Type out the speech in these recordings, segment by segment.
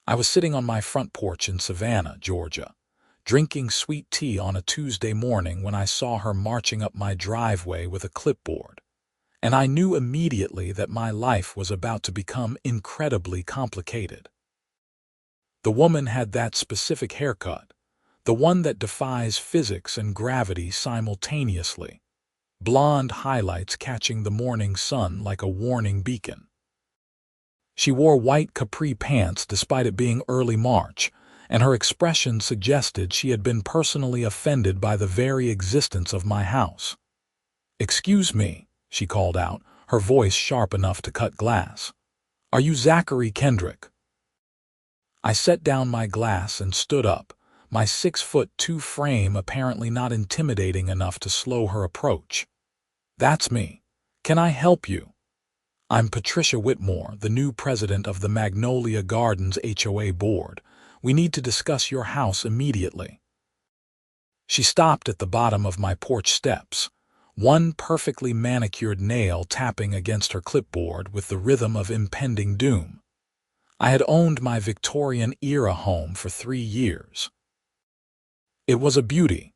I was sitting on my front porch in Savannah, Georgia, drinking sweet tea on a Tuesday morning when I saw her marching up my driveway with a clipboard, and I knew immediately that my life was about to become incredibly complicated. The woman had that specific haircut, the one that defies physics and gravity simultaneously, blonde highlights catching the morning sun like a warning beacon. She wore white capri pants despite it being early March, and her expression suggested she had been personally offended by the very existence of my house. "Excuse me," she called out, her voice sharp enough to cut glass. "Are you Zachary Kendrick?" I set down my glass and stood up, my 6'2" frame apparently not intimidating enough to slow her approach. "That's me. Can I help you?" "I'm Patricia Whitmore, the new president of the Magnolia Gardens HOA board. We need to discuss your house immediately." She stopped at the bottom of my porch steps, one perfectly manicured nail tapping against her clipboard with the rhythm of impending doom. I had owned my Victorian-era home for 3 years. It was a beauty,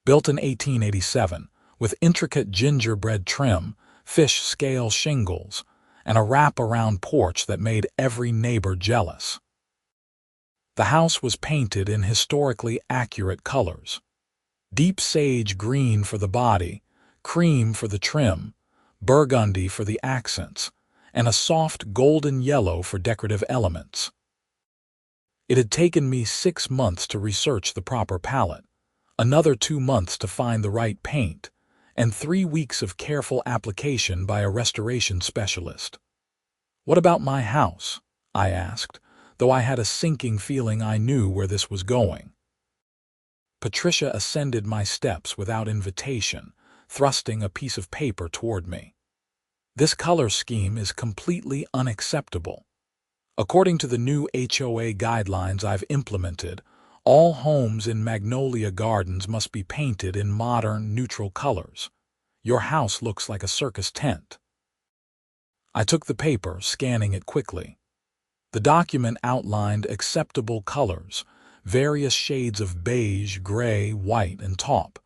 built in 1887, with intricate gingerbread trim, fish scale shingles, and a wrap-around porch that made every neighbor jealous. The house was painted in historically accurate colors: deep sage green for the body, cream for the trim, burgundy for the accents, and a soft golden yellow for decorative elements. It had taken me 6 months to research the proper palette, another 2 months to find the right paint, and 3 weeks of careful application by a restoration specialist. "What about my house?" I asked, though I had a sinking feeling I knew where this was going. Patricia ascended my steps without invitation, thrusting a piece of paper toward me. "This color scheme is completely unacceptable. According to the new HOA guidelines I've implemented, all homes in Magnolia Gardens must be painted in modern, neutral colors. Your house looks like a circus tent." I took the paper, scanning it quickly. The document outlined acceptable colors, various shades of beige, gray, white, and taupe,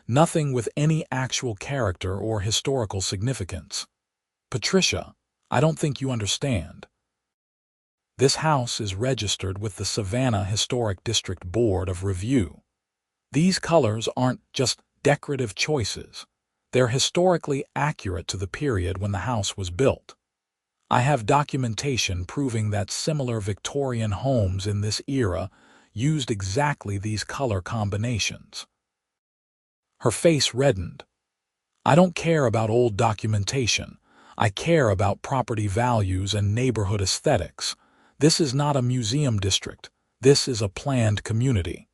nothing with any actual character or historical significance. "Patricia, I don't think you understand. This house is registered with the Savannah Historic District Board of Review. These colors aren't just decorative choices. They're historically accurate to the period when the house was built. I have documentation proving that similar Victorian homes in this era used exactly these color combinations." Her face reddened. "I don't care about old documentation. I care about property values and neighborhood aesthetics. This is not a museum district. This is a planned community.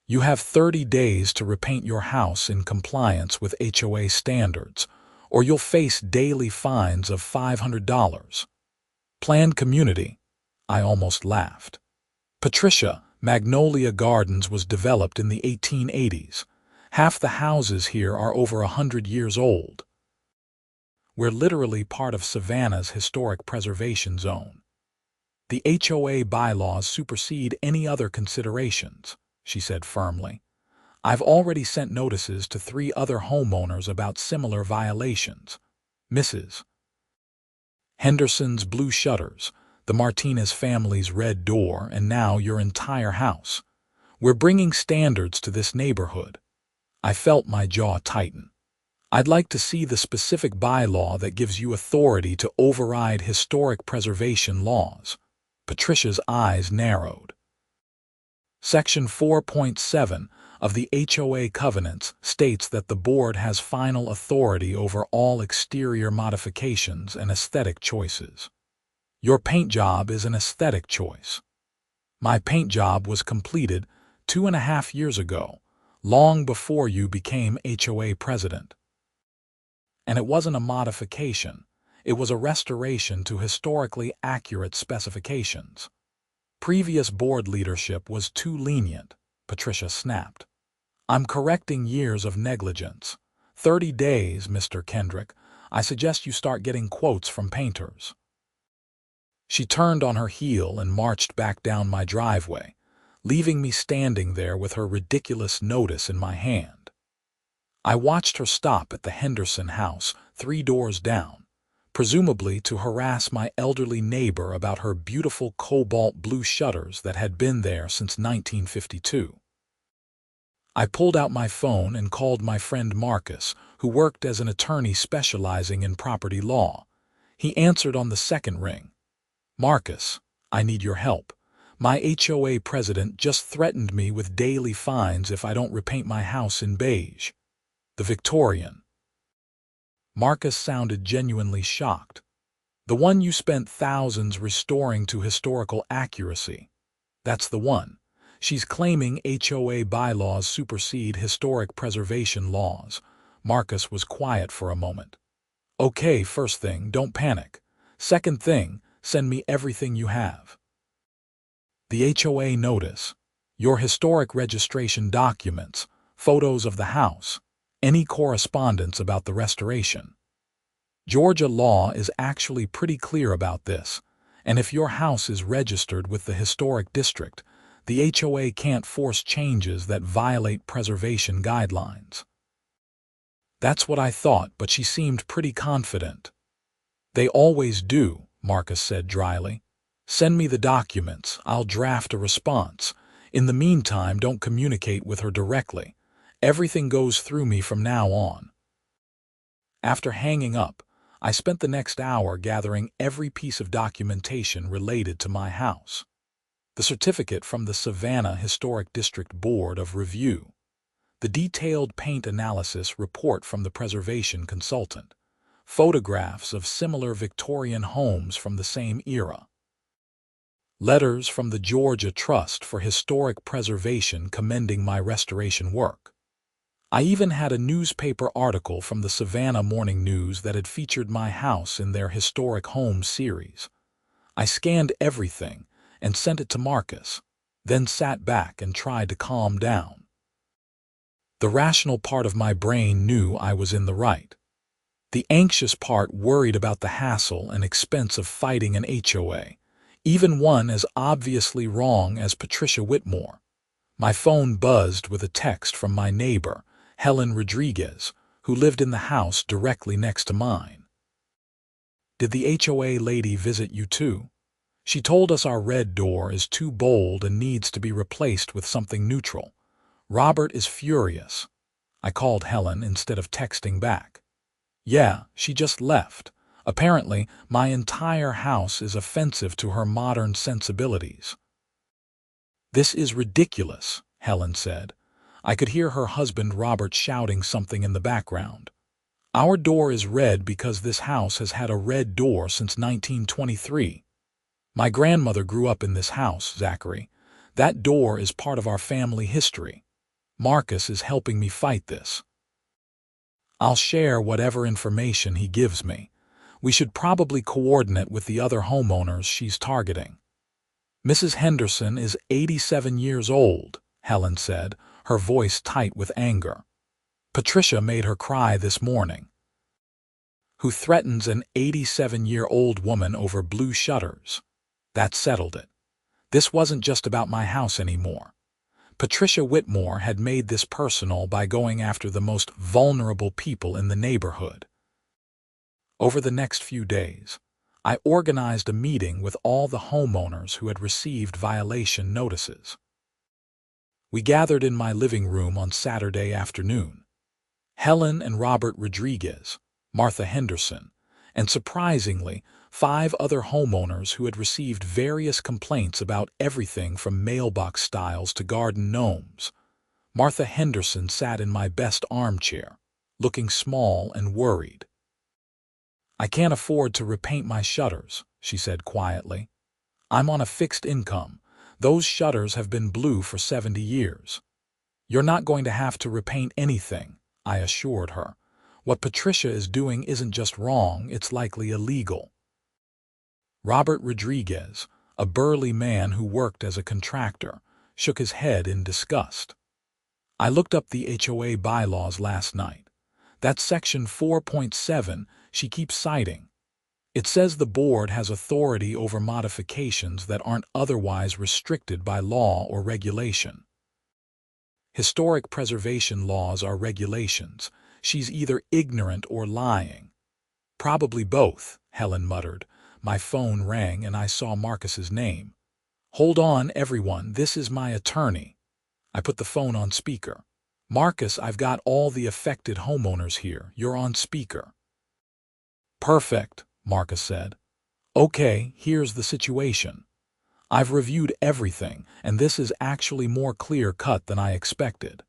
You have 30 days to repaint your house in compliance with HOA standards, or you'll face daily fines of $500. Planned community?" I almost laughed. "Patricia, Magnolia Gardens was developed in the 1880s. Half the houses here are over 100 years old. We're literally part of Savannah's historic preservation zone. The HOA bylaws supersede any other considerations," she said firmly. "I've already sent notices to 3 other homeowners about similar violations. Mrs. Henderson's blue shutters, the Martinez family's red door, and now your entire house. We're bringing standards to this neighborhood." I felt my jaw tighten. "I'd like to see the specific bylaw that gives you authority to override historic preservation laws." Patricia's eyes narrowed. Section 4.7 of the HOA covenants states that the board has final authority over all exterior modifications and aesthetic choices. Your paint job is an aesthetic choice. My paint job was completed 2.5 years ago, long before you became HOA president. And it wasn't a modification. It was a restoration to historically accurate specifications. Previous board leadership was too lenient," Patricia snapped. "I'm correcting years of negligence. 30 days, Mr. Kendrick. I suggest you start getting quotes from painters." She turned on her heel and marched back down my driveway, leaving me standing there with her ridiculous notice in my hand. I watched her stop at the Henderson house, 3 doors down, presumably to harass my elderly neighbor about her beautiful cobalt blue shutters that had been there since 1952. I pulled out my phone and called my friend Marcus, who worked as an attorney specializing in property law. He answered on the second ring. "Marcus, I need your help. My HOA president just threatened me with daily fines if I don't repaint my house in beige. The Victorian." Marcus sounded genuinely shocked. "The one you spent thousands restoring to historical accuracy. That's the one. She's claiming HOA bylaws supersede historic preservation laws." Marcus was quiet for a moment. "Okay, first thing, don't panic. Second thing, send me everything you have. The HOA notice, your historic registration documents, photos of the house, any correspondence about the restoration. Georgia law is actually pretty clear about this, and if your house is registered with the historic district, the HOA can't force changes that violate preservation guidelines." That's what I thought, but she seemed pretty confident. "They always do," Marcus said dryly. "Send me the documents. I'll draft a response. In the meantime, don't communicate with her directly. Everything goes through me from now on." After hanging up, I spent the next hour gathering every piece of documentation related to my house. The certificate from the Savannah Historic District Board of Review, the detailed paint analysis report from the preservation consultant, photographs of similar Victorian homes from the same era, letters from the Georgia Trust for Historic Preservation commending my restoration work. I even had a newspaper article from the Savannah Morning News that had featured my house in their Historic Homes series. I scanned everything and sent it to Marcus, then sat back and tried to calm down. The rational part of my brain knew I was in the right. The anxious part worried about the hassle and expense of fighting an HOA, even one as obviously wrong as Patricia Whitmore. My phone buzzed with a text from my neighbor, Helen Rodriguez, who lived in the house directly next to mine. "Did the HOA lady visit you too? She told us our red door is too bold and needs to be replaced with something neutral. Robert is furious." I called Helen instead of texting back. "Yeah, she just left. Apparently, my entire house is offensive to her modern sensibilities." "This is ridiculous," Helen said. I could hear her husband Robert shouting something in the background. "Our door is red because this house has had a red door since 1923. My grandmother grew up in this house, Zachary. That door is part of our family history. Marcus is helping me fight this. I'll share whatever information he gives me. We should probably coordinate with the other homeowners she's targeting." "Mrs. Henderson is 87 years old," Helen said, her voice tight with anger. "Patricia made her cry this morning." "Who threatens an 87-year-old woman over blue shutters?" That settled it. This wasn't just about my house anymore. Patricia Whitmore had made this personal by going after the most vulnerable people in the neighborhood. Over the next few days, I organized a meeting with all the homeowners who had received violation notices. We gathered in my living room on Saturday afternoon. Helen and Robert Rodriguez, Martha Henderson, and surprisingly, 5 other homeowners who had received various complaints about everything from mailbox styles to garden gnomes. Martha Henderson sat in my best armchair, looking small and worried. "I can't afford to repaint my shutters," she said quietly. "I'm on a fixed income. Those shutters have been blue for 70 years. "You're not going to have to repaint anything," I assured her. "What Patricia is doing isn't just wrong, it's likely illegal." Robert Rodriguez, a burly man who worked as a contractor, shook his head in disgust. "I looked up the HOA bylaws last night. That section 4.7 she keeps citing. It says the board has authority over modifications that aren't otherwise restricted by law or regulation. Historic preservation laws are regulations. She's either ignorant or lying. Probably both, Helen muttered. My phone rang and I saw Marcus's name. Hold on, everyone, this is my attorney. I put the phone on speaker. Marcus, I've got all the affected homeowners here. You're on speaker. Perfect, Marcus said. Okay, here's the situation. I've reviewed everything, and this is actually more clear-cut than I expected.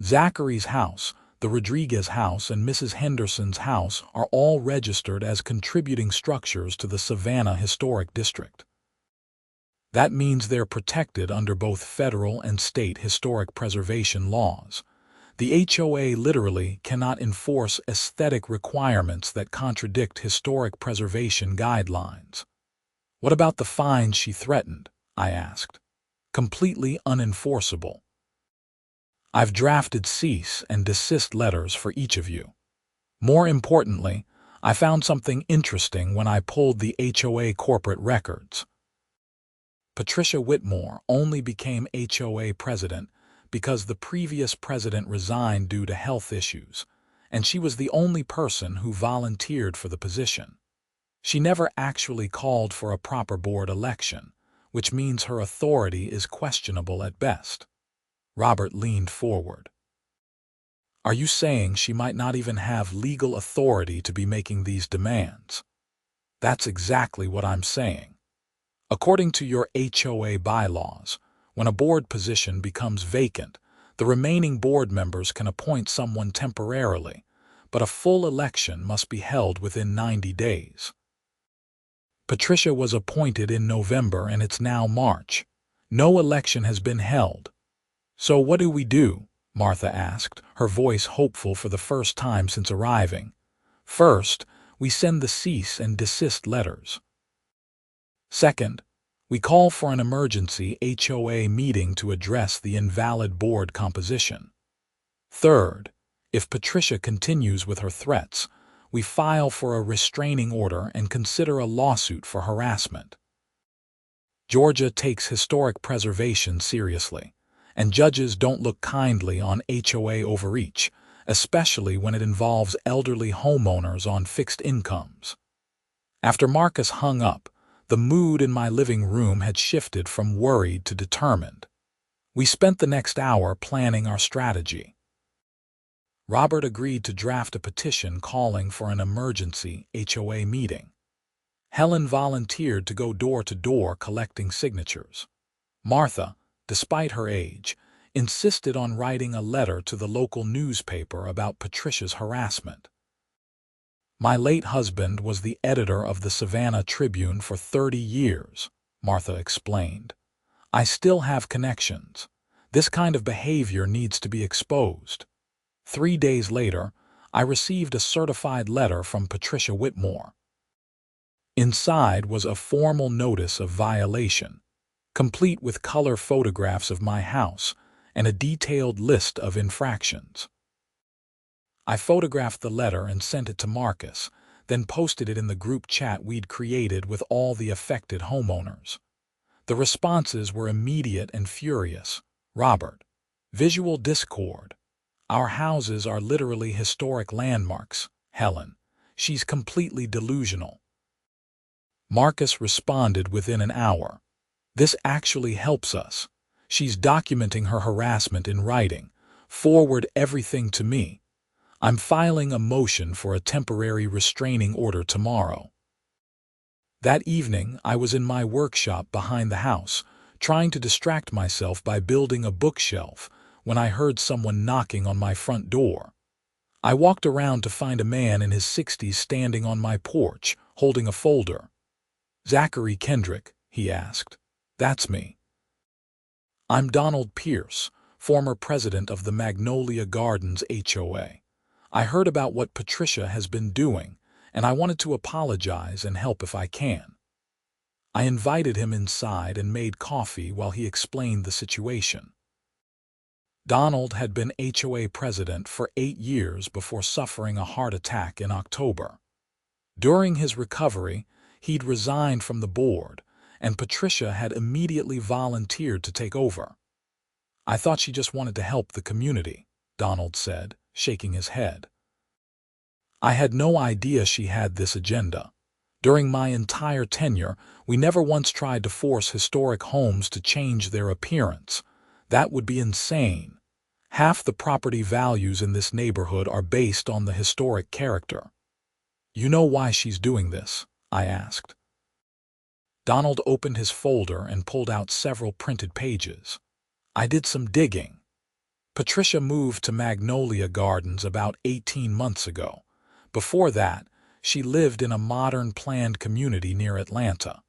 Zachary's house, the Rodriguez house, and Mrs. Henderson's house are all registered as contributing structures to the Savannah Historic District. That means they're protected under both federal and state historic preservation laws. The HOA literally cannot enforce aesthetic requirements that contradict historic preservation guidelines. What about the fines she threatened? I asked. Completely unenforceable. I've drafted cease and desist letters for each of you. More importantly, I found something interesting when I pulled the HOA corporate records. Patricia Whitmore only became HOA president because the previous president resigned due to health issues, and she was the only person who volunteered for the position. She never actually called for a proper board election, which means her authority is questionable at best. Robert leaned forward. Are you saying she might not even have legal authority to be making these demands? That's exactly what I'm saying. According to your HOA bylaws, when a board position becomes vacant, the remaining board members can appoint someone temporarily, but a full election must be held within 90 days. Patricia was appointed in November and it's now March. No election has been held. So what do we do? Martha asked, her voice hopeful for the first time since arriving. First, we send the cease and desist letters. Second, we call for an emergency HOA meeting to address the invalid board composition. Third, if Patricia continues with her threats, we file for a restraining order and consider a lawsuit for harassment. Georgia takes historic preservation seriously, and judges don't look kindly on HOA overreach, especially when it involves elderly homeowners on fixed incomes. After Marcus hung up, the mood in my living room had shifted from worried to determined. We spent the next hour planning our strategy. Robert agreed to draft a petition calling for an emergency HOA meeting. Helen volunteered to go door to door collecting signatures. Martha, despite her age, insisted on writing a letter to the local newspaper about Patricia's harassment. My late husband was the editor of the Savannah Tribune for 30 years, Martha explained. I still have connections. This kind of behavior needs to be exposed. 3 days later, I received a certified letter from Patricia Whitmore. Inside was a formal notice of violation, complete with color photographs of my house and a detailed list of infractions. I photographed the letter and sent it to Marcus, then posted it in the group chat we'd created with all the affected homeowners. The responses were immediate and furious. Robert. Visual discord. Our houses are literally historic landmarks. Helen. She's completely delusional. Marcus responded within an hour. This actually helps us. She's documenting her harassment in writing. Forward everything to me. I'm filing a motion for a temporary restraining order tomorrow. That evening, I was in my workshop behind the house, trying to distract myself by building a bookshelf, when I heard someone knocking on my front door. I walked around to find a man in his 60s standing on my porch, holding a folder. Zachary Kendrick, he asked. That's me. I'm Donald Pierce, former president of the Magnolia Gardens HOA. I heard about what Patricia has been doing, and I wanted to apologize and help if I can. I invited him inside and made coffee while he explained the situation. Donald had been HOA president for 8 years before suffering a heart attack in October. During his recovery, he'd resigned from the board, and Patricia had immediately volunteered to take over. "I thought she just wanted to help the community," Donald said, shaking his head. "I had no idea she had this agenda. During my entire tenure, we never once tried to force historic homes to change their appearance. That would be insane. Half the property values in this neighborhood are based on the historic character." "You know why she's doing this?" I asked. Donald opened his folder and pulled out several printed pages. "I did some digging. Patricia moved to Magnolia Gardens about 18 months ago. Before that, she lived in a modern planned community near Atlanta.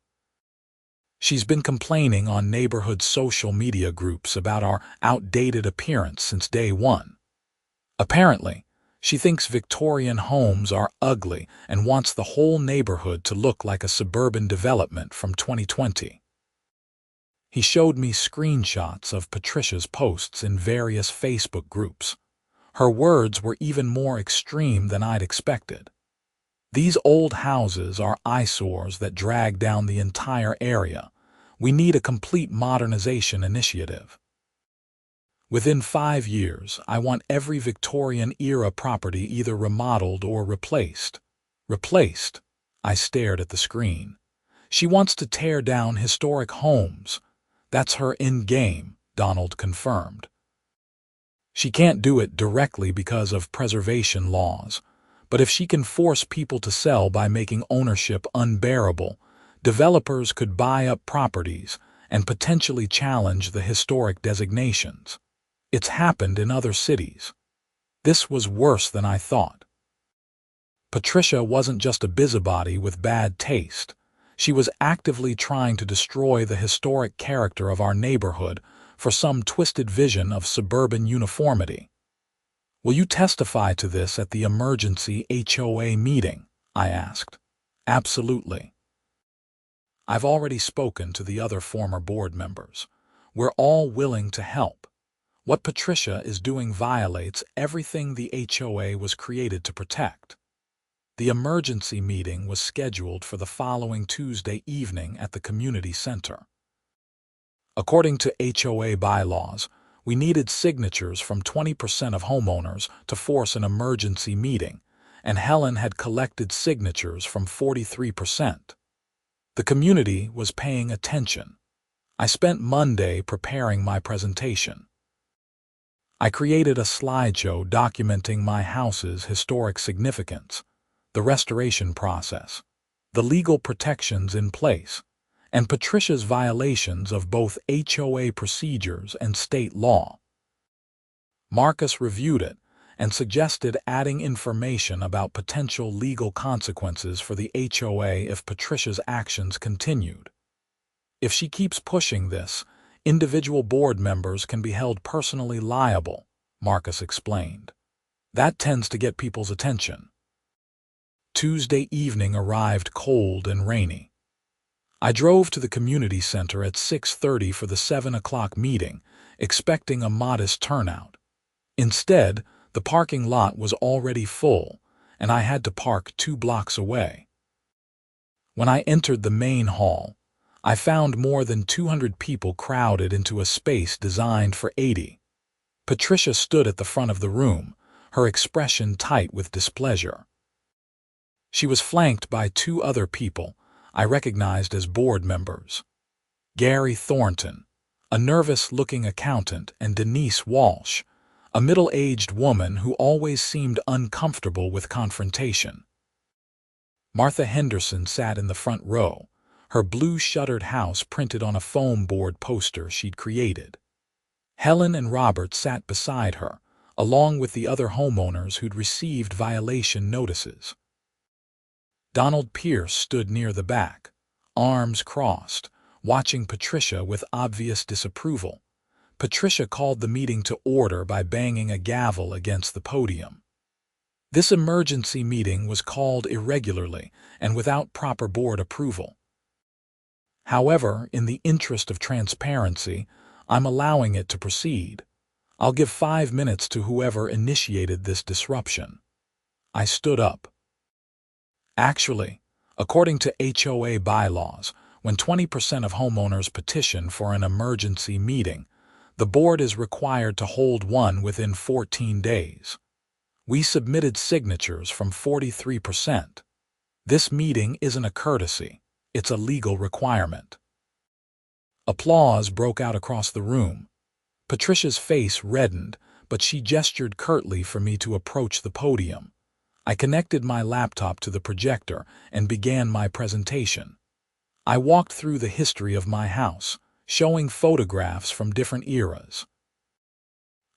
She's been complaining on neighborhood social media groups about our outdated appearance since day one. Apparently, she thinks Victorian homes are ugly and wants the whole neighborhood to look like a suburban development from 2020. He showed me screenshots of Patricia's posts in various Facebook groups. Her words were even more extreme than I'd expected. "These old houses are eyesores that drag down the entire area. We need a complete modernization initiative. Within 5 years, I want every Victorian-era property either remodeled or replaced." "Replaced?" I stared at the screen. "She wants to tear down historic homes. That's her end game," Donald confirmed. "She can't do it directly because of preservation laws, but if she can force people to sell by making ownership unbearable, developers could buy up properties and potentially challenge the historic designations. It's happened in other cities." This was worse than I thought. Patricia wasn't just a busybody with bad taste. She was actively trying to destroy the historic character of our neighborhood for some twisted vision of suburban uniformity. "Will you testify to this at the emergency HOA meeting?" I asked. "Absolutely. I've already spoken to the other former board members. We're all willing to help. What Patricia is doing violates everything the HOA was created to protect." The emergency meeting was scheduled for the following Tuesday evening at the community center. According to HOA bylaws, we needed signatures from 20% of homeowners to force an emergency meeting, and Helen had collected signatures from 43%. The community was paying attention. I spent Monday preparing my presentation. I created a slideshow documenting my house's historic significance, the restoration process, the legal protections in place, and Patricia's violations of both HOA procedures and state law. Marcus reviewed it and suggested adding information about potential legal consequences for the HOA if Patricia's actions continued. "If she keeps pushing this, individual board members can be held personally liable," Marcus explained. "That tends to get people's attention." Tuesday evening arrived cold and rainy. I drove to the community center at 6:30 for the 7 o'clock meeting, expecting a modest turnout. Instead, the parking lot was already full, and I had to park 2 blocks away. When I entered the main hall, I found more than 200 people crowded into a space designed for 80. Patricia stood at the front of the room, her expression tight with displeasure. She was flanked by 2 other people I recognized as board members: Gary Thornton, a nervous-looking accountant, and Denise Walsh, a middle-aged woman who always seemed uncomfortable with confrontation. Martha Henderson sat in the front row, her blue-shuttered house printed on a foam board poster she'd created. Helen and Robert sat beside her, along with the other homeowners who'd received violation notices. Donald Pierce stood near the back, arms crossed, watching Patricia with obvious disapproval. Patricia called the meeting to order by banging a gavel against the podium. This emergency meeting was called irregularly and without proper board approval. However, in the interest of transparency, I'm allowing it to proceed. I'll give 5 minutes to whoever initiated this disruption. I stood up. Actually, according to HOA bylaws, when 20% of homeowners petition for an emergency meeting, the board is required to hold one within 14 days. We submitted signatures from 43%. This meeting isn't a courtesy, it's a legal requirement. Applause broke out across the room. Patricia's face reddened, but she gestured curtly for me to approach the podium. I connected my laptop to the projector and began my presentation. I walked through the history of my house, showing photographs from different eras.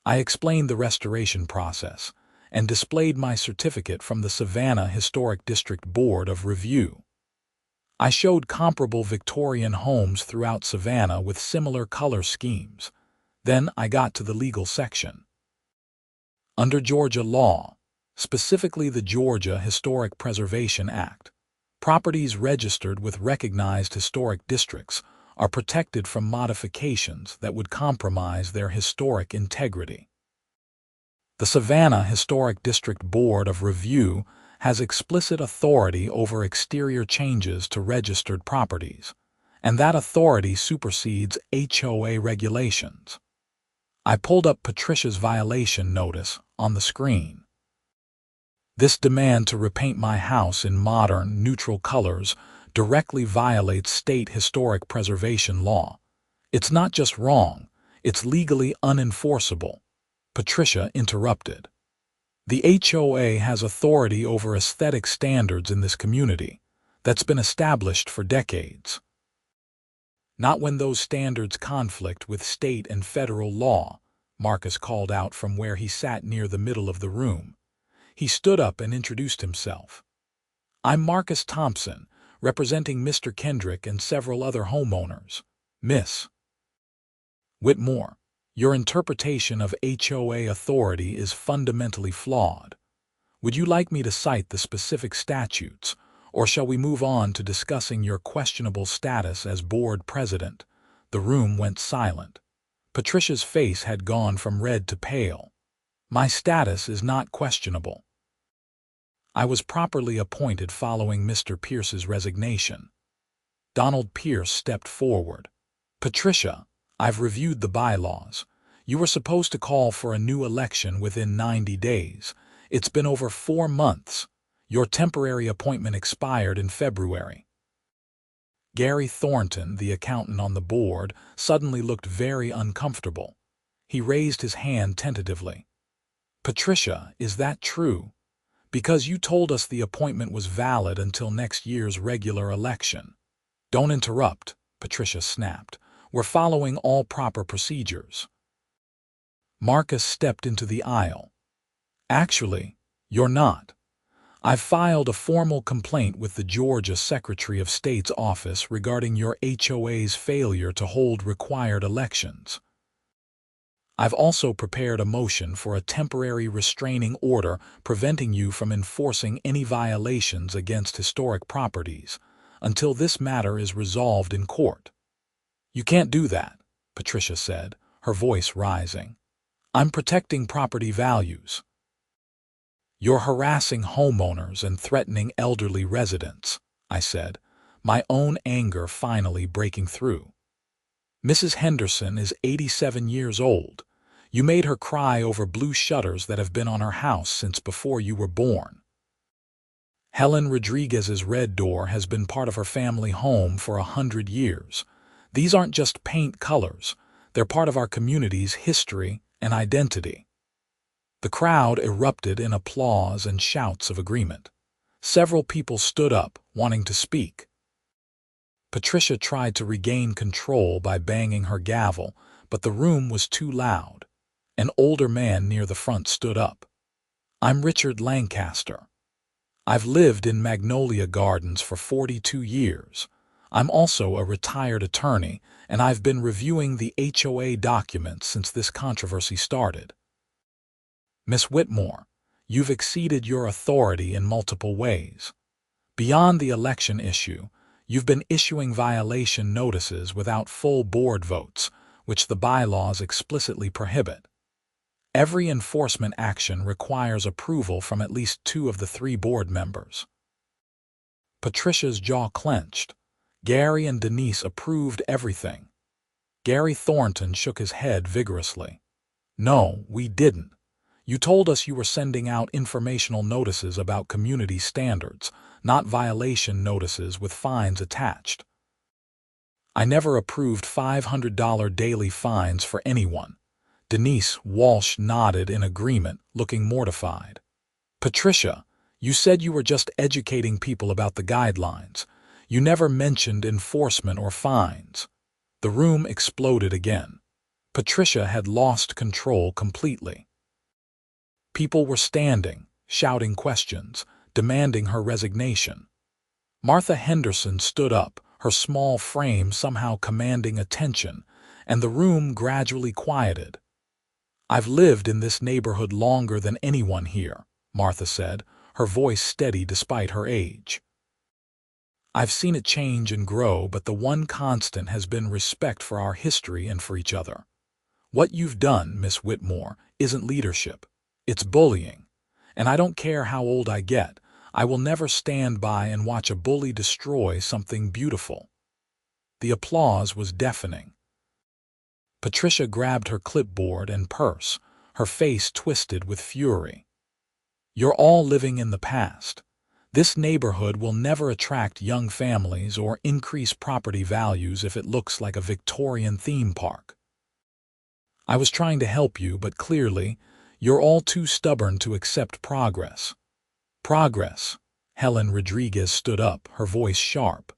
I explained the restoration process and displayed my certificate from the Savannah Historic District Board of Review. I showed comparable Victorian homes throughout Savannah with similar color schemes. Then I got to the legal section. Under Georgia law, specifically the Georgia Historic Preservation Act, properties registered with recognized historic districts are protected from modifications that would compromise their historic integrity. The Savannah Historic District Board of Review has explicit authority over exterior changes to registered properties, and that authority supersedes HOA regulations. I pulled up Patricia's violation notice on the screen. This demand to repaint my house in modern, neutral colors directly violates state historic preservation law. It's not just wrong, it's legally unenforceable. Patricia interrupted. The HOA has authority over aesthetic standards in this community that's been established for decades. Not when those standards conflict with state and federal law, Marcus called out from where he sat near the middle of the room. He stood up and introduced himself. I'm Marcus Thompson, representing Mr. Kendrick and several other homeowners. Miss Whitmore, your interpretation of HOA authority is fundamentally flawed. Would you like me to cite the specific statutes, or shall we move on to discussing your questionable status as board president? The room went silent. Patricia's face had gone from red to pale. My status is not questionable. I was properly appointed following Mr. Pierce's resignation. Donald Pierce stepped forward. Patricia, I've reviewed the bylaws. You were supposed to call for a new election within 90 days. It's been over 4 months. Your temporary appointment expired in February. Gary Thornton, the accountant on the board, suddenly looked very uncomfortable. He raised his hand tentatively. Patricia, is that true? Because you told us the appointment was valid until next year's regular election. Don't interrupt, Patricia snapped. We're following all proper procedures. Marcus stepped into the aisle. Actually, you're not. I've filed a formal complaint with the Georgia Secretary of State's office regarding your HOA's failure to hold required elections. I've also prepared a motion for a temporary restraining order preventing you from enforcing any violations against historic properties until this matter is resolved in court. You can't do that, Patricia said, her voice rising. I'm protecting property values. You're harassing homeowners and threatening elderly residents, I said, my own anger finally breaking through. Mrs. Henderson is 87 years old. You made her cry over blue shutters that have been on her house since before you were born. Helen Rodriguez's red door has been part of her family home for 100 years. These aren't just paint colors. They're part of our community's history and identity. The crowd erupted in applause and shouts of agreement. Several people stood up, wanting to speak. Patricia tried to regain control by banging her gavel, but the room was too loud. An older man near the front stood up. I'm Richard Lancaster. I've lived in Magnolia Gardens for 42 years. I'm also a retired attorney, and I've been reviewing the HOA documents since this controversy started. Miss Whitmore, you've exceeded your authority in multiple ways. Beyond the election issue, you've been issuing violation notices without full board votes, which the bylaws explicitly prohibit. Every enforcement action requires approval from at least 2 of the 3 board members. Patricia's jaw clenched. Gary and Denise approved everything. Gary Thornton shook his head vigorously. No, we didn't. You told us you were sending out informational notices about community standards, not violation notices with fines attached. I never approved $500 daily fines for anyone. Denise Walsh nodded in agreement, looking mortified. Patricia, you said you were just educating people about the guidelines. You never mentioned enforcement or fines. The room exploded again. Patricia had lost control completely. People were standing, shouting questions, demanding her resignation. Martha Henderson stood up, her small frame somehow commanding attention, and the room gradually quieted. I've lived in this neighborhood longer than anyone here, Martha said, her voice steady despite her age. I've seen it change and grow, but the one constant has been respect for our history and for each other. What you've done, Miss Whitmore, isn't leadership. It's bullying. And I don't care how old I get, I will never stand by and watch a bully destroy something beautiful. The applause was deafening. Patricia grabbed her clipboard and purse, her face twisted with fury. You're all living in the past. This neighborhood will never attract young families or increase property values if it looks like a Victorian theme park. I was trying to help you, but clearly, you're all too stubborn to accept progress. Progress. Helen Rodriguez stood up, her voice sharp.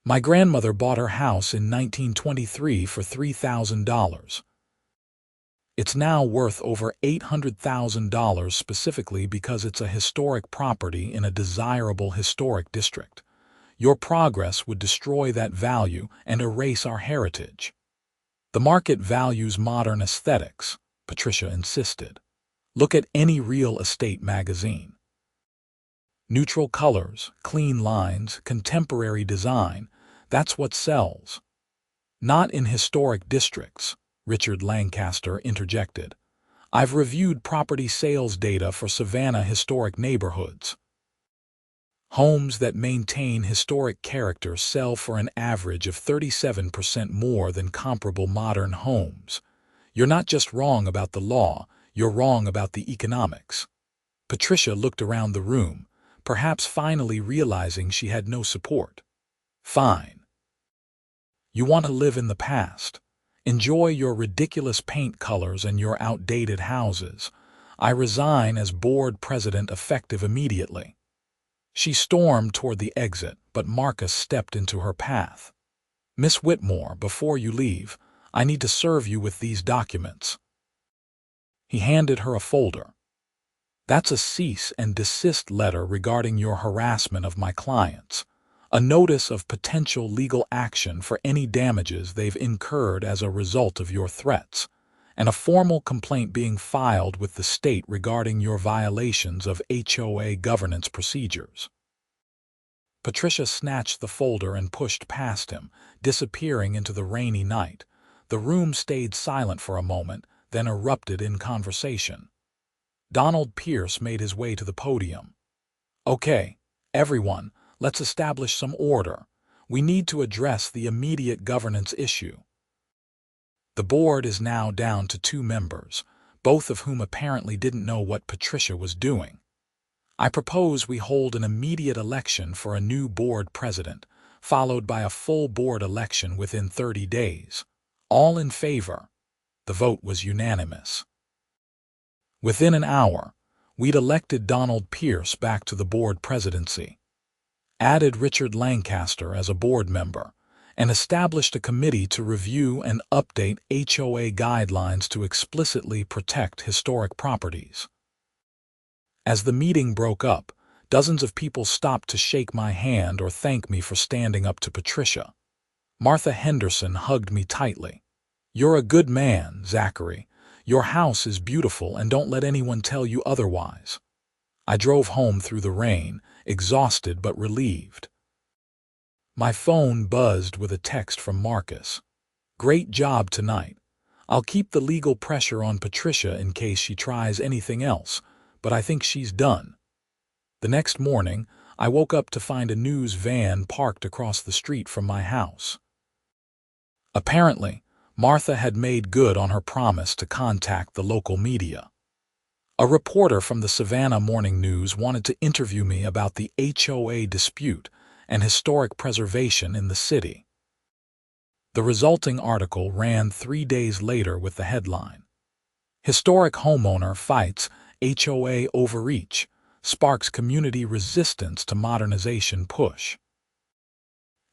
My grandmother bought her house in 1923 for $3,000. It's now worth over $800,000 specifically because it's a historic property in a desirable historic district. Your progress would destroy that value and erase our heritage. The market values modern aesthetics, Patricia insisted. Look at any real estate magazine. Neutral colors, clean lines, contemporary design, that's what sells. Not in historic districts, Richard Lancaster interjected. I've reviewed property sales data for Savannah historic neighborhoods. Homes that maintain historic character sell for an average of 37% more than comparable modern homes. You're not just wrong about the law, you're wrong about the economics. Patricia looked around the room, perhaps finally realizing she had no support. Fine. You want to live in the past. Enjoy your ridiculous paint colors and your outdated houses. I resign as board president effective immediately. She stormed toward the exit, but Marcus stepped into her path. Miss Whitmore, before you leave, I need to serve you with these documents. He handed her a folder. That's a cease and desist letter regarding your harassment of my clients, a notice of potential legal action for any damages they've incurred as a result of your threats, and a formal complaint being filed with the state regarding your violations of HOA governance procedures. Patricia snatched the folder and pushed past him, disappearing into the rainy night. The room stayed silent for a moment, then erupted in conversation. Donald Pierce made his way to the podium. Okay, everyone, let's establish some order. We need to address the immediate governance issue. The board is now down to 2 members, both of whom apparently didn't know what Patricia was doing. I propose we hold an immediate election for a new board president, followed by a full board election within 30 days. All in favor. The vote was unanimous. Within an hour, we'd elected Donald Pierce back to the board presidency, added Richard Lancaster as a board member, and established a committee to review and update HOA guidelines to explicitly protect historic properties. As the meeting broke up, dozens of people stopped to shake my hand or thank me for standing up to Patricia. Martha Henderson hugged me tightly. You're a good man, Zachary. Your house is beautiful, and don't let anyone tell you otherwise. I drove home through the rain, exhausted but relieved. My phone buzzed with a text from Marcus. Great job tonight. I'll keep the legal pressure on Patricia in case she tries anything else, but I think she's done. The next morning, I woke up to find a news van parked across the street from my house. Apparently, Martha had made good on her promise to contact the local media. A reporter from the Savannah Morning News wanted to interview me about the HOA dispute and historic preservation in the city. The resulting article ran 3 days later with the headline, "Historic Homeowner Fights HOA Overreach, Sparks Community Resistance to Modernization Push."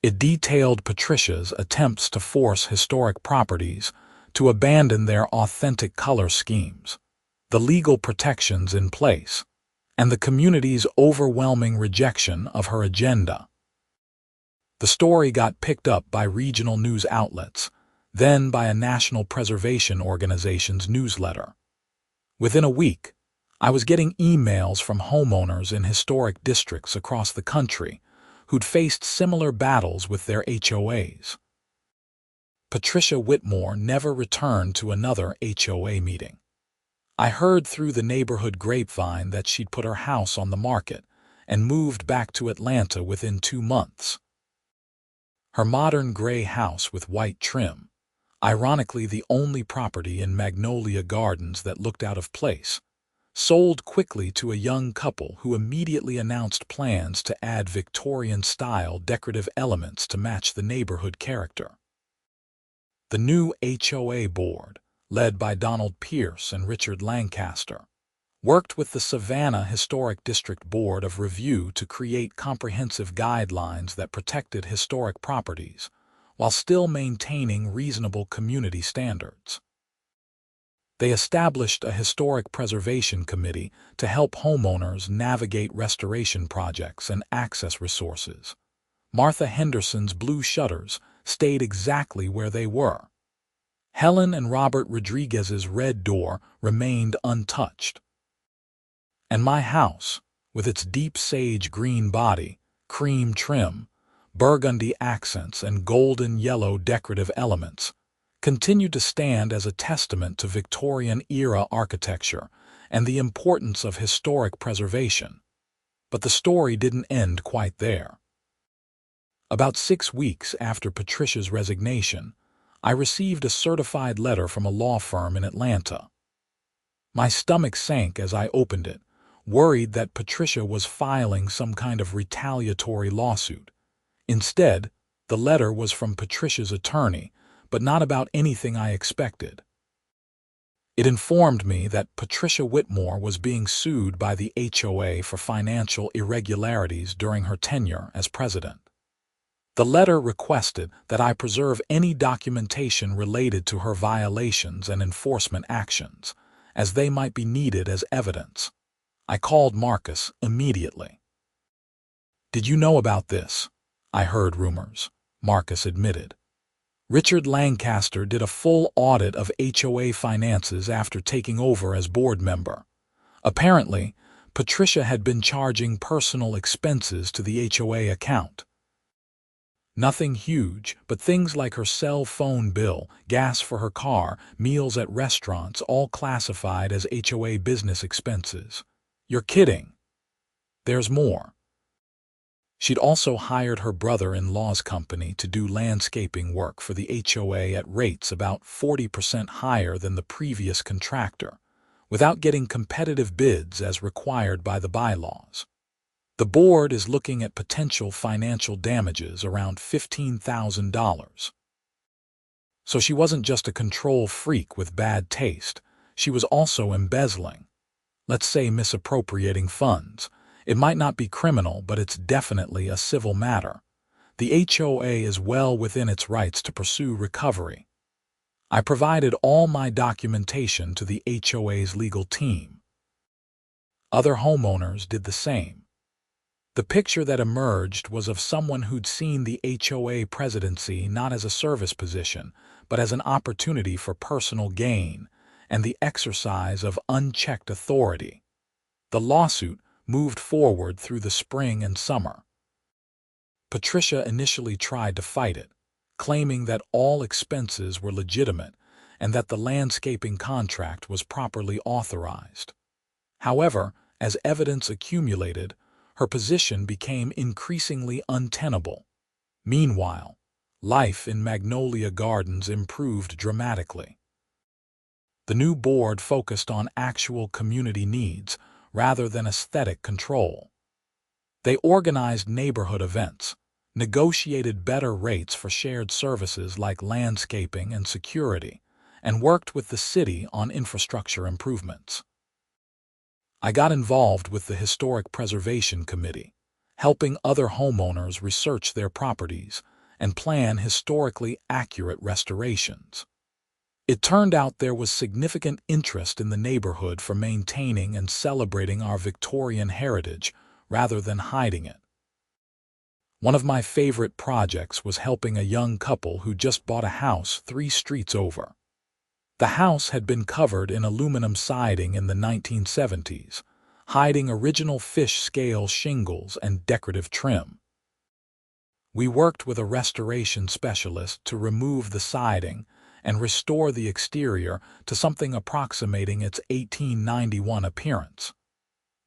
It detailed Patricia's attempts to force historic properties to abandon their authentic color schemes, the legal protections in place, and the community's overwhelming rejection of her agenda. The story got picked up by regional news outlets, then by a national preservation organization's newsletter. Within a week, I was getting emails from homeowners in historic districts across the country who'd faced similar battles with their HOAs. Patricia Whitmore never returned to another HOA meeting. I heard through the neighborhood grapevine that she'd put her house on the market and moved back to Atlanta within 2 months. Her modern gray house with white trim, ironically the only property in Magnolia Gardens that looked out of place, sold quickly to a young couple who immediately announced plans to add Victorian-style decorative elements to match the neighborhood character. The new HOA board, led by Donald Pierce and Richard Lancaster, worked with the Savannah Historic District Board of Review to create comprehensive guidelines that protected historic properties while still maintaining reasonable community standards. They established a historic preservation committee to help homeowners navigate restoration projects and access resources. Martha Henderson's blue shutters stayed exactly where they were. Helen and Robert Rodriguez's red door remained untouched. And my house, with its deep sage green body, cream trim, burgundy accents, and golden yellow decorative elements, continued to stand as a testament to Victorian-era architecture and the importance of historic preservation. But the story didn't end quite there. About 6 weeks after Patricia's resignation, I received a certified letter from a law firm in Atlanta. My stomach sank as I opened it, worried that Patricia was filing some kind of retaliatory lawsuit. Instead, the letter was from Patricia's attorney, but not about anything I expected. It informed me that Patricia Whitmore was being sued by the HOA for financial irregularities during her tenure as president. The letter requested that I preserve any documentation related to her violations and enforcement actions, as they might be needed as evidence. I called Marcus immediately. "Did you know about this?" I heard rumors, Marcus admitted. Richard Lancaster did a full audit of HOA finances after taking over as board member. Apparently, Patricia had been charging personal expenses to the HOA account. Nothing huge, but things like her cell phone bill, gas for her car, meals at restaurants, all classified as HOA business expenses. You're kidding. There's more. She'd also hired her brother-in-law's company to do landscaping work for the HOA at rates about 40% higher than the previous contractor, without getting competitive bids as required by the bylaws. The board is looking at potential financial damages around $15,000. So she wasn't just a control freak with bad taste, she was also embezzling. Let's say misappropriating funds. It might not be criminal, but it's definitely a civil matter. The HOA is well within its rights to pursue recovery. I provided all my documentation to the HOA's legal team. Other homeowners did the same. The picture that emerged was of someone who'd seen the HOA presidency not as a service position, but as an opportunity for personal gain and the exercise of unchecked authority. The lawsuit moved forward through the spring and summer. Patricia initially tried to fight it, claiming that all expenses were legitimate and that the landscaping contract was properly authorized. However, as evidence accumulated, her position became increasingly untenable. Meanwhile, life in Magnolia Gardens improved dramatically. The new board focused on actual community needs rather than aesthetic control. They organized neighborhood events, negotiated better rates for shared services like landscaping and security, and worked with the city on infrastructure improvements. I got involved with the Historic Preservation Committee, helping other homeowners research their properties and plan historically accurate restorations. It turned out there was significant interest in the neighborhood for maintaining and celebrating our Victorian heritage rather than hiding it. One of my favorite projects was helping a young couple who just bought a house 3 streets over. The house had been covered in aluminum siding in the 1970s, hiding original fish scale shingles and decorative trim. We worked with a restoration specialist to remove the siding and restore the exterior to something approximating its 1891 appearance.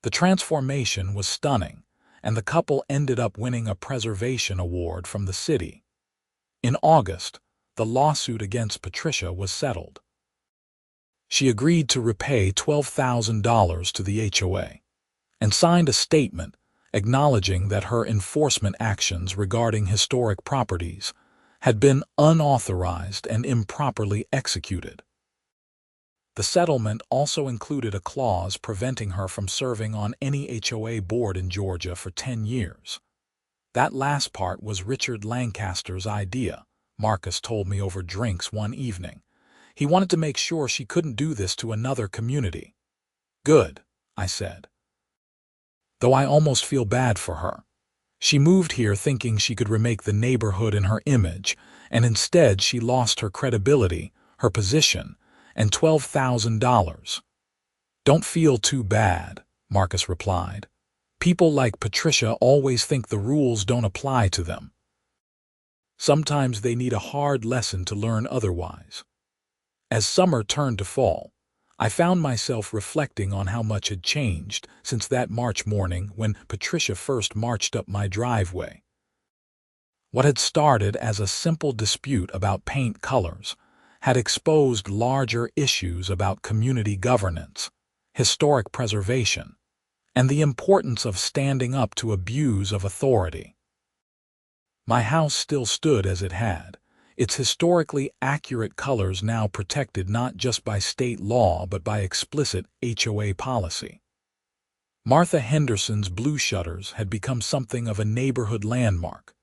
The transformation was stunning, and the couple ended up winning a preservation award from the city. In August, the lawsuit against Patricia was settled. She agreed to repay $12,000 to the HOA and signed a statement acknowledging that her enforcement actions regarding historic properties had been unauthorized and improperly executed. The settlement also included a clause preventing her from serving on any HOA board in Georgia for 10 years. That last part was Richard Lancaster's idea, Marcus told me over drinks one evening. He wanted to make sure she couldn't do this to another community. Good, I said. Though I almost feel bad for her. She moved here thinking she could remake the neighborhood in her image, and instead she lost her credibility, her position, and $12,000. Don't feel too bad, Marcus replied. People like Patricia always think the rules don't apply to them. Sometimes they need a hard lesson to learn otherwise. As summer turned to fall, I found myself reflecting on how much had changed since that March morning when Patricia first marched up my driveway. What had started as a simple dispute about paint colors had exposed larger issues about community governance, historic preservation, and the importance of standing up to abuse of authority. My house still stood as it had, its historically accurate colors now protected not just by state law but by explicit HOA policy. Martha Henderson's blue shutters had become something of a neighborhood landmark,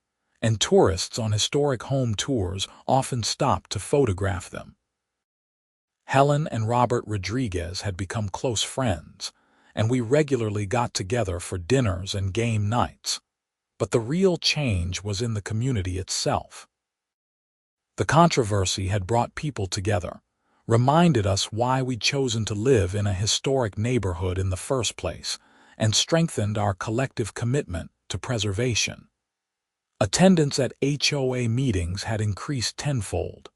and tourists on historic home tours often stopped to photograph them. Helen and Robert Rodriguez had become close friends, and we regularly got together for dinners and game nights. But the real change was in the community itself. The controversy had brought people together, reminded us why we'd chosen to live in a historic neighborhood in the first place, and strengthened our collective commitment to preservation. Attendance at HOA meetings had increased tenfold.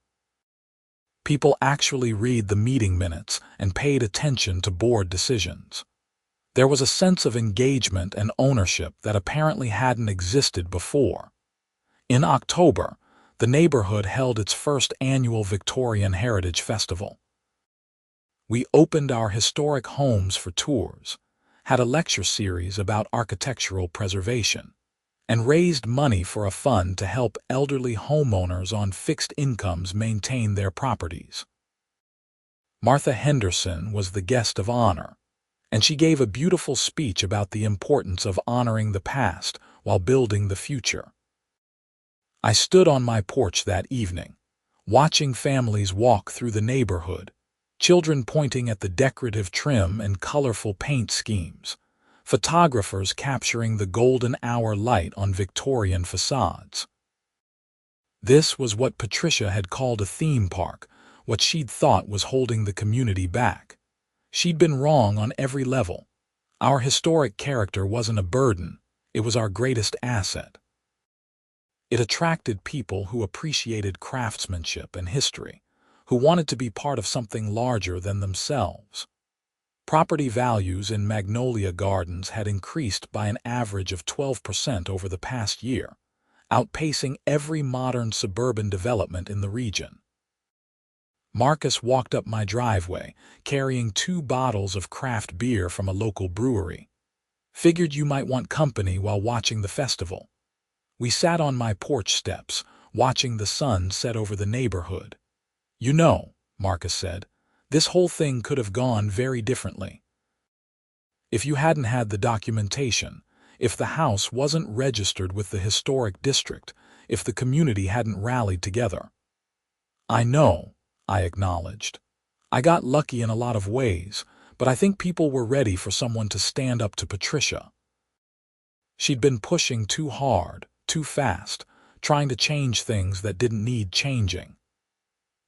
People actually read the meeting minutes and paid attention to board decisions. There was a sense of engagement and ownership that apparently hadn't existed before. In October, the neighborhood held its first annual Victorian Heritage Festival. We opened our historic homes for tours, had a lecture series about architectural preservation, and raised money for a fund to help elderly homeowners on fixed incomes maintain their properties. Martha Henderson was the guest of honor, and she gave a beautiful speech about the importance of honoring the past while building the future. I stood on my porch that evening, watching families walk through the neighborhood, children pointing at the decorative trim and colorful paint schemes, photographers capturing the golden hour light on Victorian facades. This was what Patricia had called a theme park, what she'd thought was holding the community back. She'd been wrong on every level. Our historic character wasn't a burden, it was our greatest asset. It attracted people who appreciated craftsmanship and history, who wanted to be part of something larger than themselves. Property values in Magnolia Gardens had increased by an average of 12% over the past year, outpacing every modern suburban development in the region. Marcus walked up my driveway, carrying 2 bottles of craft beer from a local brewery. Figured you might want company while watching the festival. We sat on my porch steps, watching the sun set over the neighborhood. You know, Marcus said, this whole thing could have gone very differently. If you hadn't had the documentation, if the house wasn't registered with the historic district, if the community hadn't rallied together. I know, I acknowledged. I got lucky in a lot of ways, but I think people were ready for someone to stand up to Patricia. She'd been pushing too hard, too fast, trying to change things that didn't need changing.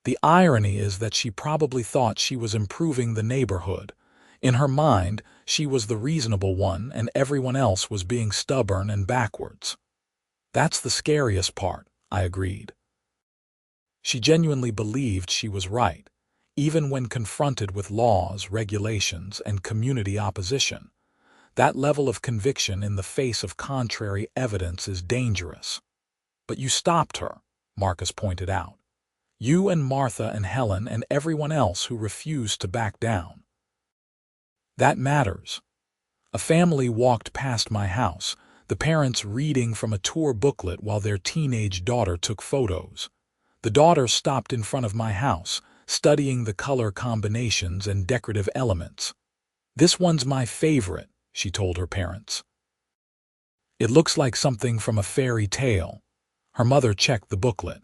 The irony is that she probably thought she was improving the neighborhood. In her mind, she was the reasonable one and everyone else was being stubborn and backwards. That's the scariest part, I agreed. She genuinely believed she was right, even when confronted with laws, regulations, and community opposition. That level of conviction in the face of contrary evidence is dangerous. But you stopped her, Marcus pointed out. You and Martha and Helen and everyone else who refused to back down. That matters. A family walked past my house, the parents reading from a tour booklet while their teenage daughter took photos. The daughter stopped in front of my house, studying the color combinations and decorative elements. This one's my favorite, she told her parents. It looks like something from a fairy tale. Her mother checked the booklet.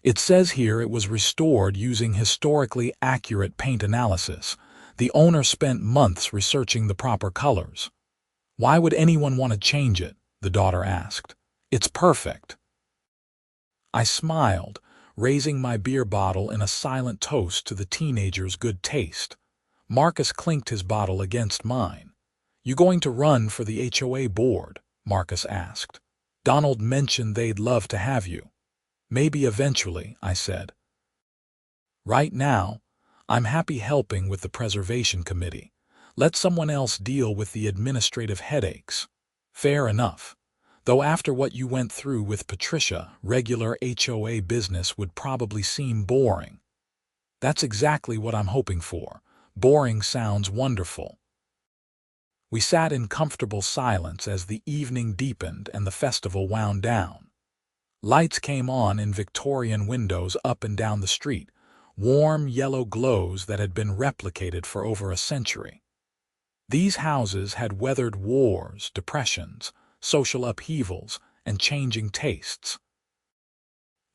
It says here it was restored using historically accurate paint analysis. The owner spent months researching the proper colors. Why would anyone want to change it? The daughter asked. It's perfect. I smiled, raising my beer bottle in a silent toast to the teenager's good taste. Marcus clinked his bottle against mine. You going to run for the HOA board? Marcus asked. Donald mentioned they'd love to have you. Maybe eventually, I said. Right now, I'm happy helping with the preservation committee. Let someone else deal with the administrative headaches. Fair enough. Though after what you went through with Patricia, regular HOA business would probably seem boring. That's exactly what I'm hoping for. Boring sounds wonderful. We sat in comfortable silence as the evening deepened and the festival wound down. Lights came on in Victorian windows up and down the street, warm yellow glows that had been replicated for over a century. These houses had weathered wars, depressions, social upheavals, and changing tastes.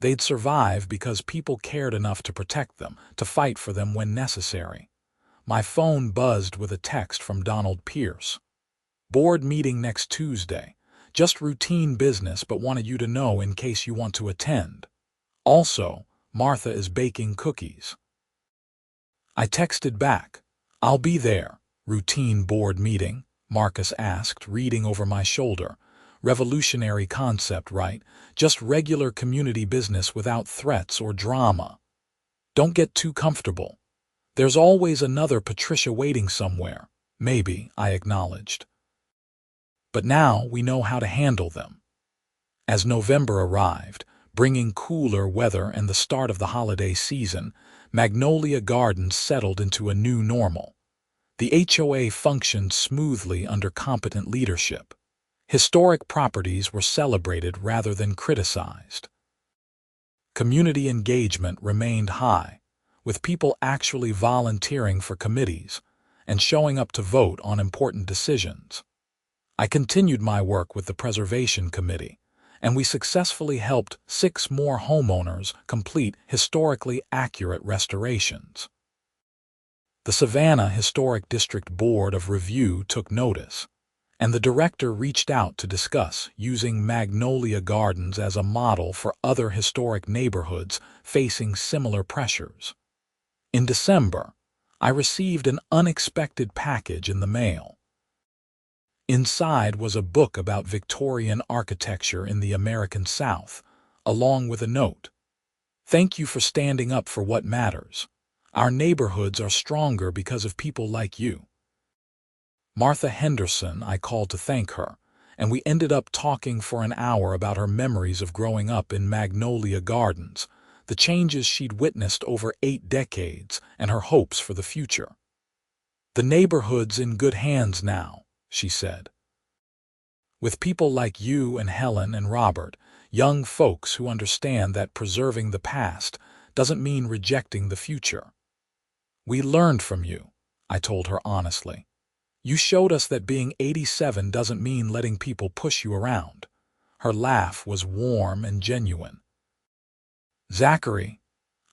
They'd survive because people cared enough to protect them, to fight for them when necessary. My phone buzzed with a text from Donald Pierce. Board meeting next Tuesday. Just routine business, but wanted you to know in case you want to attend. Also, Martha is baking cookies. I texted back, I'll be there. Routine board meeting? Marcus asked, reading over my shoulder. Revolutionary concept, right? Just regular community business without threats or drama. Don't get too comfortable. There's always another Patricia waiting somewhere. Maybe, I acknowledged. But now we know how to handle them. As November arrived, bringing cooler weather and the start of the holiday season, Magnolia Gardens settled into a new normal. The HOA functioned smoothly under competent leadership. Historic properties were celebrated rather than criticized. Community engagement remained high, with people actually volunteering for committees and showing up to vote on important decisions. I continued my work with the Preservation Committee, and we successfully helped 6 more homeowners complete historically accurate restorations. The Savannah Historic District Board of Review took notice, and the director reached out to discuss using Magnolia Gardens as a model for other historic neighborhoods facing similar pressures. In December, I received an unexpected package in the mail. Inside was a book about Victorian architecture in the American South, along with a note. Thank you for standing up for what matters. Our neighborhoods are stronger because of people like you. Martha Henderson, I called to thank her, and we ended up talking for an hour about her memories of growing up in Magnolia Gardens, the changes she'd witnessed over 8 decades, and her hopes for the future. "The neighborhood's in good hands now," she said. "With people like you and Helen and Robert, young folks who understand that preserving the past doesn't mean rejecting the future." "We learned from you," I told her honestly. "You showed us that being 87 doesn't mean letting people push you around." Her laugh was warm and genuine. "Zachary,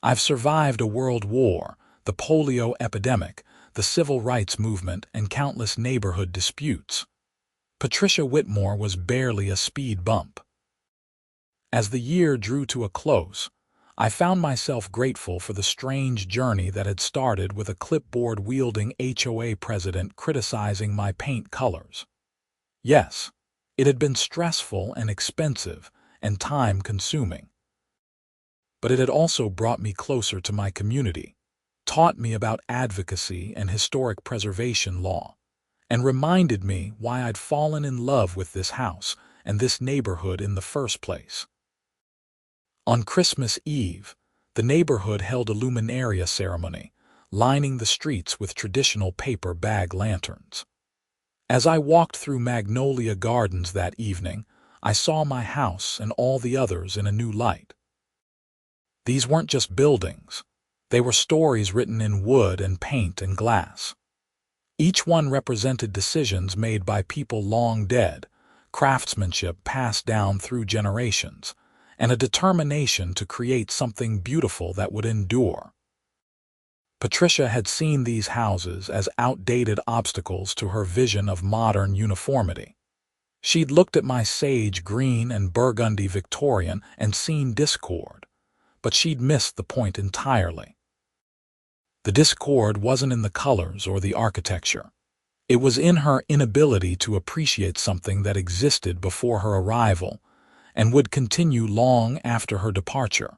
I've survived a world war, the polio epidemic, the civil rights movement, and countless neighborhood disputes. Patricia Whitmore was barely a speed bump." As the year drew to a close, I found myself grateful for the strange journey that had started with a clipboard-wielding HOA president criticizing my paint colors. Yes, it had been stressful and expensive and time-consuming. But it had also brought me closer to my community, taught me about advocacy and historic preservation law, and reminded me why I'd fallen in love with this house and this neighborhood in the first place. On Christmas Eve, the neighborhood held a luminaria ceremony, lining the streets with traditional paper bag lanterns. As I walked through Magnolia Gardens that evening, I saw my house and all the others in a new light. These weren't just buildings. They were stories written in wood and paint and glass. Each one represented decisions made by people long dead, craftsmanship passed down through generations, and a determination to create something beautiful that would endure. Patricia had seen these houses as outdated obstacles to her vision of modern uniformity. She'd looked at my sage green and burgundy Victorian and seen discord, but she'd missed the point entirely. The discord wasn't in the colors or the architecture. It was in her inability to appreciate something that existed before her arrival and would continue long after her departure.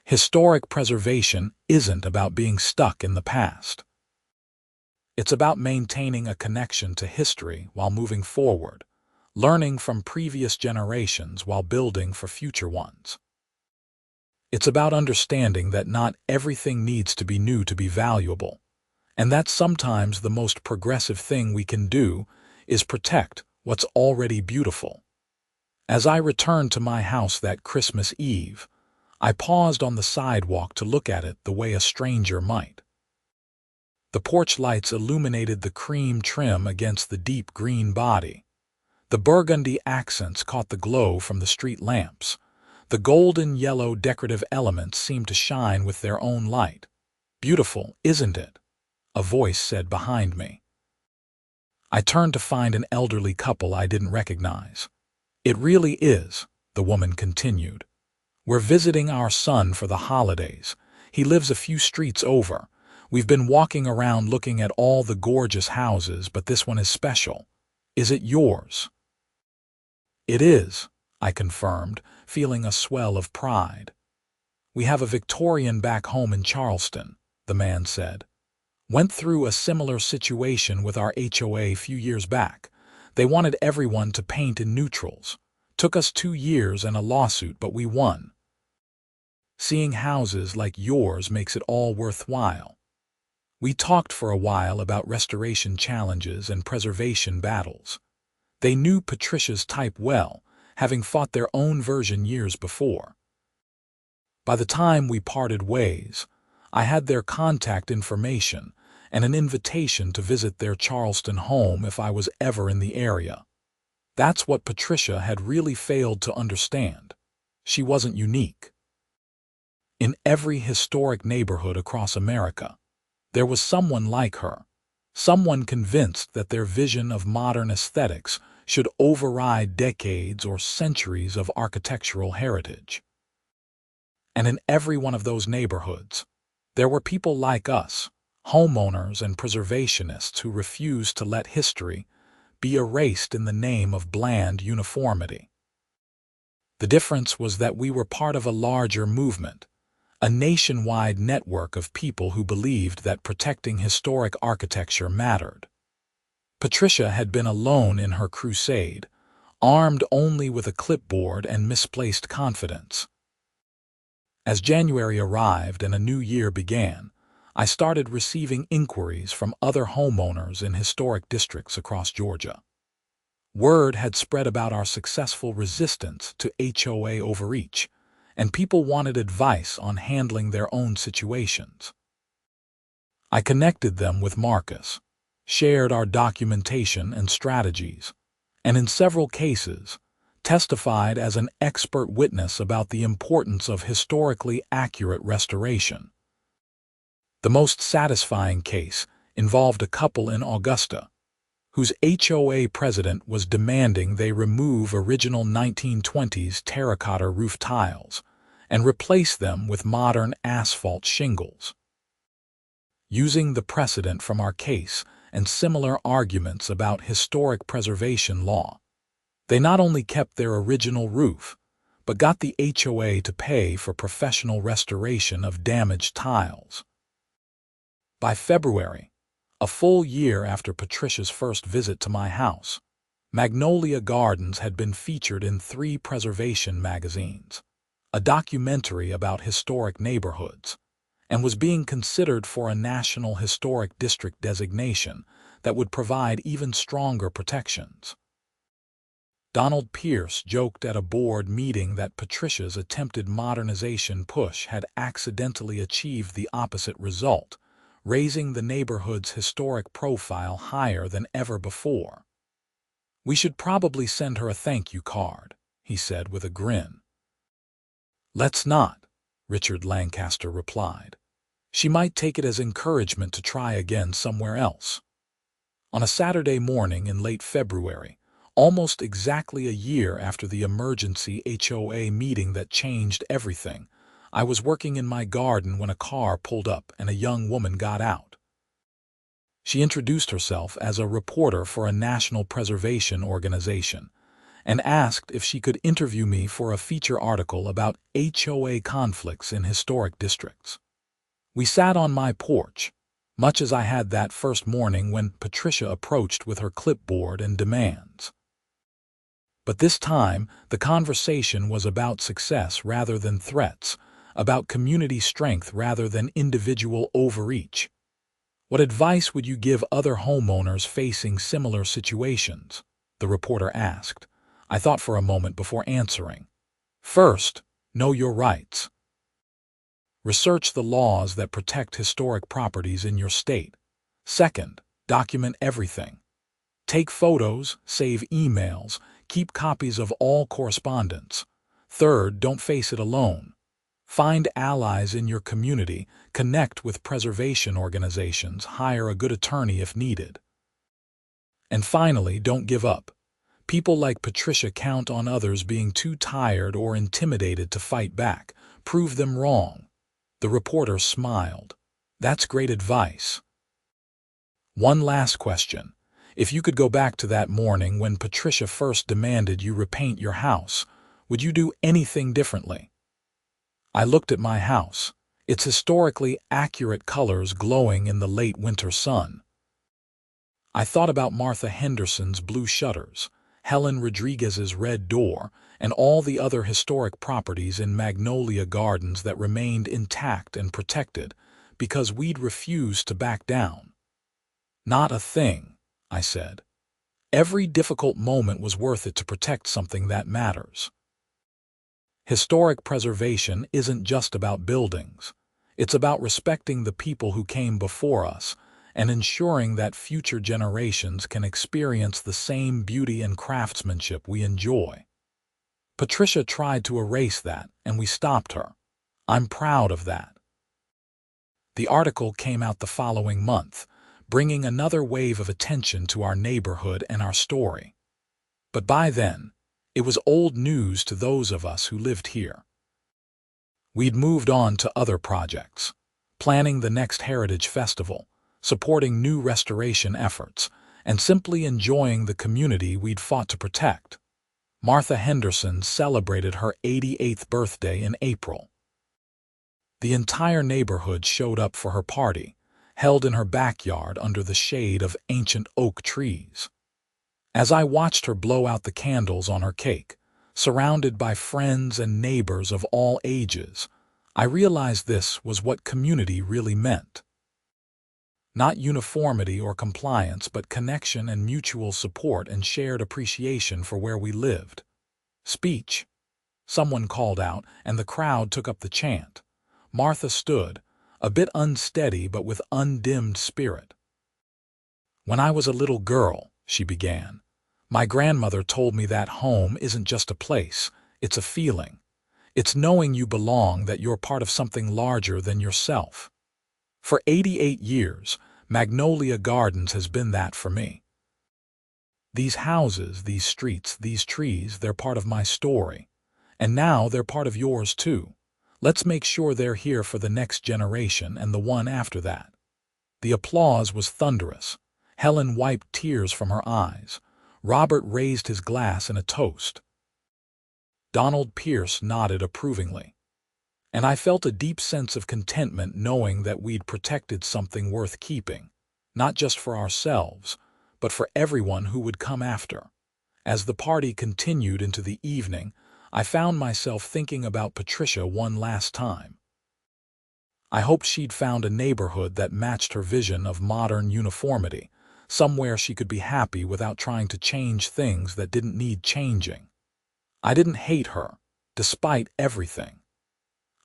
Historic preservation isn't about being stuck in the past. It's about maintaining a connection to history while moving forward, learning from previous generations while building for future ones. It's about understanding that not everything needs to be new to be valuable, and that sometimes the most progressive thing we can do is protect what's already beautiful. As I returned to my house that Christmas Eve, I paused on the sidewalk to look at it the way a stranger might. The porch lights illuminated the cream trim against the deep green body. The burgundy accents caught the glow from the street lamps. The golden-yellow decorative elements seemed to shine with their own light. "Beautiful, isn't it?" a voice said behind me. I turned to find an elderly couple I didn't recognize. "It really is," the woman continued. "We're visiting our son for the holidays. He lives a few streets over. We've been walking around looking at all the gorgeous houses, but this one is special. Is it yours?" "It is," I confirmed, feeling a swell of pride. "We have a Victorian back home in Charleston," the man said. "Went through a similar situation with our HOA a few years back. They wanted everyone to paint in neutrals. Took us 2 years and a lawsuit, but we won. Seeing houses like yours makes it all worthwhile." We talked for a while about restoration challenges and preservation battles. They knew Patricia's type well, having fought their own version years before. By the time we parted ways, I had their contact information and an invitation to visit their Charleston home if I was ever in the area. That's what Patricia had really failed to understand. She wasn't unique. In every historic neighborhood across America, there was someone like her, someone convinced that their vision of modern aesthetics should override decades or centuries of architectural heritage. And in every one of those neighborhoods, there were people like us, homeowners and preservationists who refused to let history be erased in the name of bland uniformity. The difference was that we were part of a larger movement, a nationwide network of people who believed that protecting historic architecture mattered. Patricia had been alone in her crusade, armed only with a clipboard and misplaced confidence. As January arrived and a new year began, I started receiving inquiries from other homeowners in historic districts across Georgia. Word had spread about our successful resistance to HOA overreach, and people wanted advice on handling their own situations. I connected them with Marcus, shared our documentation and strategies, and in several cases, testified as an expert witness about the importance of historically accurate restoration. The most satisfying case involved a couple in Augusta, whose HOA president was demanding they remove original 1920s terracotta roof tiles and replace them with modern asphalt shingles. Using the precedent from our case and similar arguments about historic preservation law, they not only kept their original roof, but got the HOA to pay for professional restoration of damaged tiles. By February, a full year after Patricia's first visit to my house, Magnolia Gardens had been featured in 3 preservation magazines, a documentary about historic neighborhoods, and was being considered for a National Historic District designation that would provide even stronger protections. Donald Pierce joked at a board meeting that Patricia's attempted modernization push had accidentally achieved the opposite result, raising the neighborhood's historic profile higher than ever before. "We should probably send her a thank you card," he said with a grin. "Let's not," Richard Lancaster replied. "She might take it as encouragement to try again somewhere else." On a Saturday morning in late February, almost exactly a year after the emergency HOA meeting that changed everything, I was working in my garden when a car pulled up and a young woman got out. She introduced herself as a reporter for a national preservation organization and asked if she could interview me for a feature article about HOA conflicts in historic districts. We sat on my porch, much as I had that first morning when Patricia approached with her clipboard and demands. But this time, the conversation was about success rather than threats, about community strength rather than individual overreach. "What advice would you give other homeowners facing similar situations?" the reporter asked. I thought for a moment before answering. "First, know your rights. Research the laws that protect historic properties in your state. Second, document everything. Take photos, save emails, keep copies of all correspondence. Third, don't face it alone. Find allies in your community, connect with preservation organizations, hire a good attorney if needed. And finally, don't give up. People like Patricia count on others being too tired or intimidated to fight back. Prove them wrong." The reporter smiled. "That's great advice. One last question. If you could go back to that morning when Patricia first demanded you repaint your house, would you do anything differently?" I looked at my house, its historically accurate colors glowing in the late winter sun. I thought about Martha Henderson's blue shutters, Helen Rodriguez's red door, and all the other historic properties in Magnolia Gardens that remained intact and protected because we'd refused to back down. "Not a thing," I said. "Every difficult moment was worth it to protect something that matters." Historic preservation isn't just about buildings. It's about respecting the people who came before us and ensuring that future generations can experience the same beauty and craftsmanship we enjoy. Patricia tried to erase that, and we stopped her. I'm proud of that. The article came out the following month, bringing another wave of attention to our neighborhood and our story. But by then, it was old news to those of us who lived here. We'd moved on to other projects, planning the next Heritage Festival, supporting new restoration efforts, and simply enjoying the community we'd fought to protect. Martha Henderson celebrated her 88th birthday in April. The entire neighborhood showed up for her party, held in her backyard under the shade of ancient oak trees. As I watched her blow out the candles on her cake, surrounded by friends and neighbors of all ages, I realized this was what community really meant. Not uniformity or compliance, but connection and mutual support and shared appreciation for where we lived. "Speech," someone called out, and the crowd took up the chant. Martha stood, a bit unsteady but with undimmed spirit. "When I was a little girl," she began, "my grandmother told me that home isn't just a place, it's a feeling. It's knowing you belong, that you're part of something larger than yourself. For 88 years, Magnolia Gardens has been that for me. These houses, these streets, these trees, they're part of my story. And now they're part of yours too. Let's make sure they're here for the next generation and the one after that." The applause was thunderous. Helen wiped tears from her eyes. Robert raised his glass in a toast. Donald Pierce nodded approvingly. And I felt a deep sense of contentment knowing that we'd protected something worth keeping, not just for ourselves, but for everyone who would come after. As the party continued into the evening, I found myself thinking about Patricia one last time. I hoped she'd found a neighborhood that matched her vision of modern uniformity, somewhere she could be happy without trying to change things that didn't need changing. I didn't hate her, despite everything.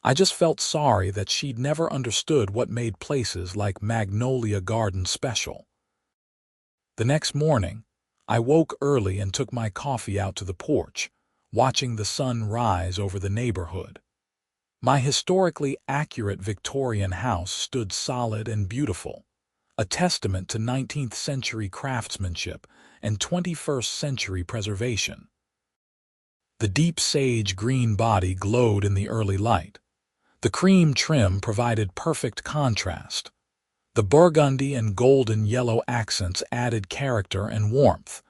I just felt sorry that she'd never understood what made places like Magnolia Gardens special. The next morning, I woke early and took my coffee out to the porch, watching the sun rise over the neighborhood. My historically accurate Victorian house stood solid and beautiful, a testament to 19th century craftsmanship and 21st century preservation. The deep sage green body glowed in the early light. The cream trim provided perfect contrast. The burgundy and golden yellow accents added character and warmth.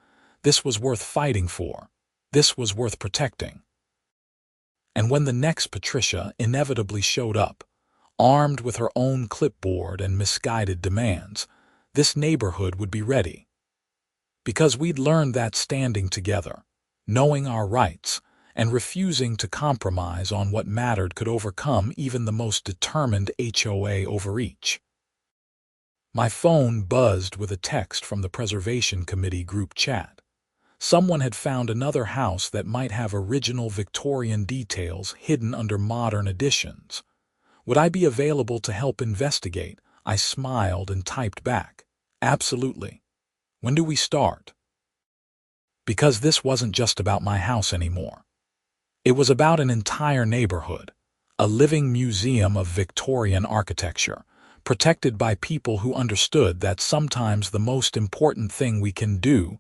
This was worth fighting for. This was worth protecting. And when the next Patricia inevitably showed up, armed with her own clipboard and misguided demands, this neighborhood would be ready. Because we'd learned that standing together, knowing our rights, and refusing to compromise on what mattered could overcome even the most determined HOA overreach. My phone buzzed with a text from the Preservation Committee group chat. Someone had found another house that might have original Victorian details hidden under modern additions. Would I be available to help investigate? I smiled and typed back, "Absolutely. When do we start?" Because this wasn't just about my house anymore. It was about an entire neighborhood, a living museum of Victorian architecture, protected by people who understood that sometimes the most important thing we can do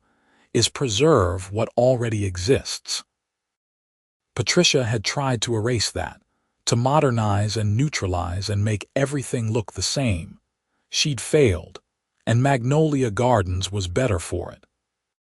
is preserve what already exists. Patricia had tried to erase that, to modernize and neutralize and make everything look the same. She'd failed, and Magnolia Gardens was better for it.